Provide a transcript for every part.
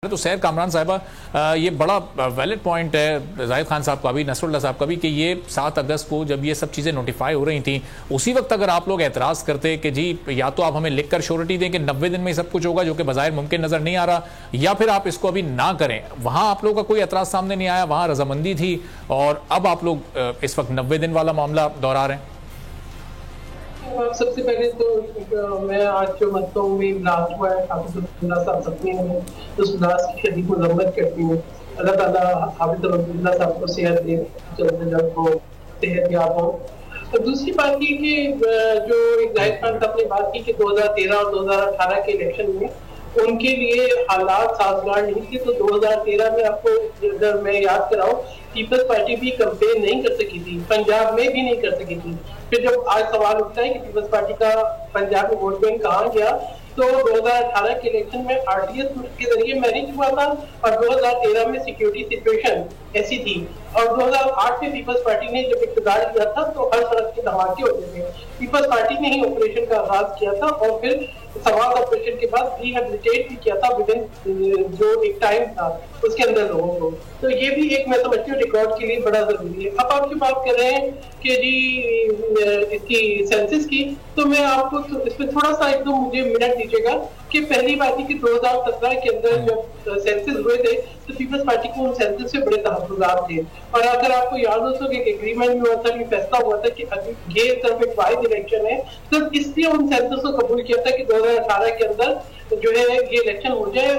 تو سیر کامران صاحبہ یہ بڑا ویلڈ پوائنٹ ہے زاہد خان صاحب کا بھی، نصر اللہ صاحب کا بھی، کہ یہ 7 اگست کو جب یہ سب چیزیں نوٹیفائی ہو رہی تھیں اسی وقت اگر آپ لوگ اعتراض کرتے کہ جی یا تو آپ ہمیں لکھ کر شیورٹی دیں کہ 90 دن میں سب کچھ ہوگا، جو کہ بظاہر ممکن نظر نہیں آ رہا، یا پھر آپ اس کو ابھی نہ کریں، وہاں آپ لوگوں کا کوئی اعتراض سامنے نہیں آیا، وہاں رضامندی تھی، اور اب آپ لوگ اس وقت 90 دن والا معاملہ دہرا رہے ہیں۔ سب سے پہلے تو میں آج جو مسئلوں میں بلاسٹ ہوا ہے حافظ اللہ صاحب سکتے ہیں، اس بلاسٹ کی شدید مذمت کرتی ہوں۔ اللہ تعالیٰ حافظ اللہ صاحب کو صحت دے، جلد کو صحت یاب ہو۔ اور دوسری بات یہ کہ جو زاہد خان صاحب نے بات کی کہ 2013 اور 2018 کے الیکشن میں ان کے لیے حالات سازگار نہیں تھے، تو 2013 میں آپ کو اگر میں یاد کراؤں، پیپلز پارٹی بھی کمپین نہیں کر سکی تھی، پنجاب میں بھی نہیں کر سکی تھی۔ پھر جب آج سوال اٹھتا ہے کہ پیپلز پارٹی کا پنجاب میں ووٹ بینک کہاں گیا، تو 2018 کے الیکشن میں RTS کے ذریعے مینج ہوا تھا، اور 2013 میں سیکیورٹی سچویشن ایسی تھی، اور 2008 میں پیپلز پارٹی نے جب اقتدار لیا تھا تو ہر طرف کے دھماکے ہوتے تھے۔ پیپلز پارٹی نے ہی آپریشن کا آغاز کیا تھا، اور پھر سوال آپریشن کے بعد ریہیبلیٹیٹ بھی کیا تھا جو ایک ٹائم تھا اس کے اندر لوگوں کو۔ تو یہ بھی ایک میں سمجھتی ہوں ریکارڈ کے لیے بڑا ضروری ہے۔ اب آپ کی بات کر رہے ہیں کہ جی اس کی سینسس کی، تو میں آپ کو اس میں تھوڑا سا 1-2 مجھے منٹ دیجیے گا کہ پہلی بات یہ کہ 2017 کے اندر جب سینسس ہوئے تھے تو پیپلز پارٹی کو ان سینسس سے بڑے تحفظات تھے، اور اگر آپ کو یاد ہو تو ایک ایگریمنٹ میں ہوا تھا، یہ فیصلہ ہوا تھا کہ یہ صرف ایک واحد الیکشن ہے، تو اس لیے ان سینسس کو قبول کیا تھا کہ 2018 کے اندر جو ہے یہ الیکشن ہو جائے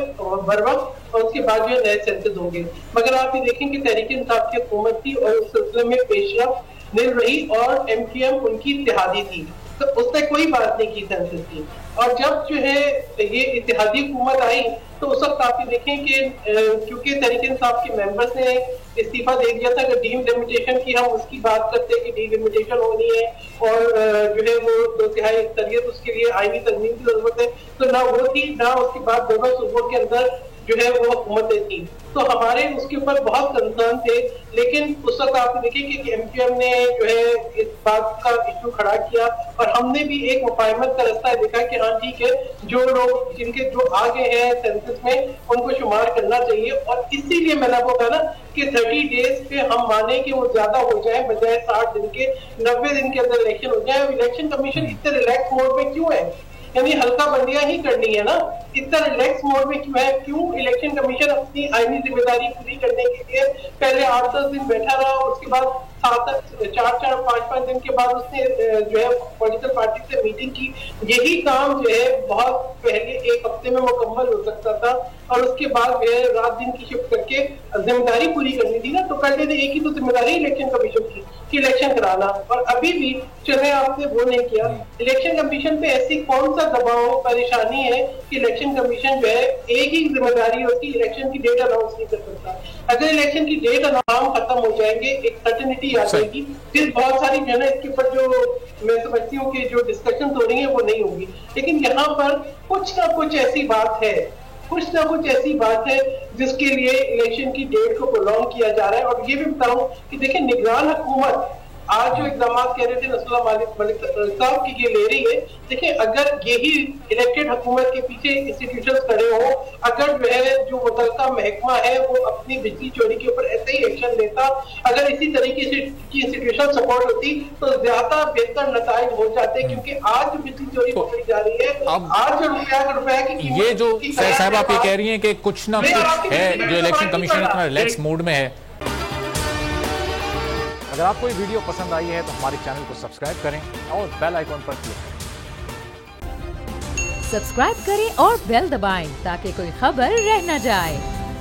بر وقت، اور اس کے بعد جو ہے نئے سینسس ہوں گے۔ مگر آپ یہ دیکھیں کہ تحریک انصاف کی حکومت تھی اور اس سلسلے میں پیش رفت مل رہی، اور MQM ان کی اتحادی تھی، تو اس نے کوئی بات نہیں کی سینسس کی۔ اور جب جو ہے یہ اتحادی حکومت آئی تو اس وقت آپ یہ دیکھیں کہ کیونکہ تحریک انصاف کے ممبرز نے استعفیٰ دے دیا تھا کہ ڈیم لمیٹیشن کی، ہم اس کی بات کرتے کہ ڈیم لمیٹیشن ہونی ہے، اور جو ہے وہ 2/3 اکثریت اس کے لیے آئینی ترمیم کی ضرورت ہے، تو نہ وہ تھی، نہ اس کے بعد دونوں صوبوں کے اندر جو ہے وہ حکومتیں تھیں، تو ہمارے اس کے اوپر بہت کنسرن تھے۔ لیکن اس وقت آپ دیکھیں کہ MQM نے جو ہے اس بات کا ایشو کھڑا کیا، اور ہم نے بھی ایک مفاہمت کا رستہ دیکھا کہ ہاں ٹھیک ہے، جو لوگ جن کے جو آگے ہیں سینسس میں ان کو شمار کرنا چاہیے، اور اسی لیے میں نے آپ کو کہا نا کہ 30 ڈیز پہ ہم مانیں کہ وہ زیادہ ہو جائے، بجائے 60 دن کے، 90 دن کے اندر الیکشن ہو جائے۔ الیکشن کمیشن اتنے ریلیکس موڈ میں کیوں ہے؟ یعنی ہلکا بندیاں ہی کرنی ہے نا، اتنا ریلیکس موڈ میں کیوں ہے؟ کیوں الیکشن کمیشن اپنی آئینی ذمہ داری پوری کرنے کے لیے پہلے 8-10 دن بیٹھا رہا، اس کے بعد 4-5 دن کے بعد اس نے جو ہے پولیٹیکل پارٹی سے میٹنگ کی؟ یہی کام جو ہے بہت پہلے 1 ہفتے میں مکمل ہو سکتا تھا، اور اس کے بعد جو ہے رات دن کی شفٹ کر کے ذمہ داری پوری کرنی تھی نا، تو کر لیتے۔ ایک ہی تو ذمہ داری الیکشن کمیشن کی کہ الیکشن کرانا، اور ابھی بھی چلے آپ نے وہ نہیں کیا۔ الیکشن کمیشن پہ ایسی کون سا دباؤ پریشانی ہے کہ الیکشن کمیشن جو ہے ایک ہی ذمہ داری ہوتی ہے، الیکشن کی ڈیٹ اناؤنس نہیں کر سکتا۔ اگر الیکشن کی ڈیٹ اناؤنس ختم ہو جائیں گے، ایک سرٹنٹی آ جائے گی، پھر بہت ساری جو ہے اس کے اوپر جو میں سمجھتی ہوں کہ جو ڈسکشن ہو رہی ہیں وہ نہیں ہوگی۔ لیکن یہاں پر کچھ نہ کچھ ایسی بات ہے، کچھ نہ کچھ ایسی بات ہے جس کے لیے الیکشن کی ڈیٹ کو پرولونگ کیا جا رہا ہے۔ اور یہ بھی بتاؤں کہ دیکھیں نگران حکومت آج جو اقدامات کہہ رہے تھے نصر اللہ ملک صاحب کی یہ لے رہی ہے، دیکھیں اگر یہی الیکٹڈ حکومت کے پیچھے انسٹیٹیوشنز کھڑے ہوں، اگر جو ہے جو متعلقہ محکمہ ہے وہ اپنی بجلی چوری کے اوپر ایسے ہی ایکشن لیتا، اگر اسی طریقے سے کی انسٹیٹیوشن سپورٹ ہوتی تو زیادہ بہتر نتائج ہو جاتے، کیونکہ آج جو بجلی چوری پکڑی جا رہی ہے، آج جو روپیہ کی قیمت، یہ جو صاحب آپ یہ کہہ رہی ہیں کہ کچھ نہ کچھ ہے جو الیکشن کمیشن اتنا ریلیکس موڈ میں ہے۔ اگر آپ کو یہ ویڈیو پسند آئی ہے تو ہمارے چینل کو سبسکرائب کریں اور بیل آئیکن پر کلک کریں۔ سبسکرائب کریں اور بیل دبائیں تاکہ کوئی خبر رہ نہ جائے۔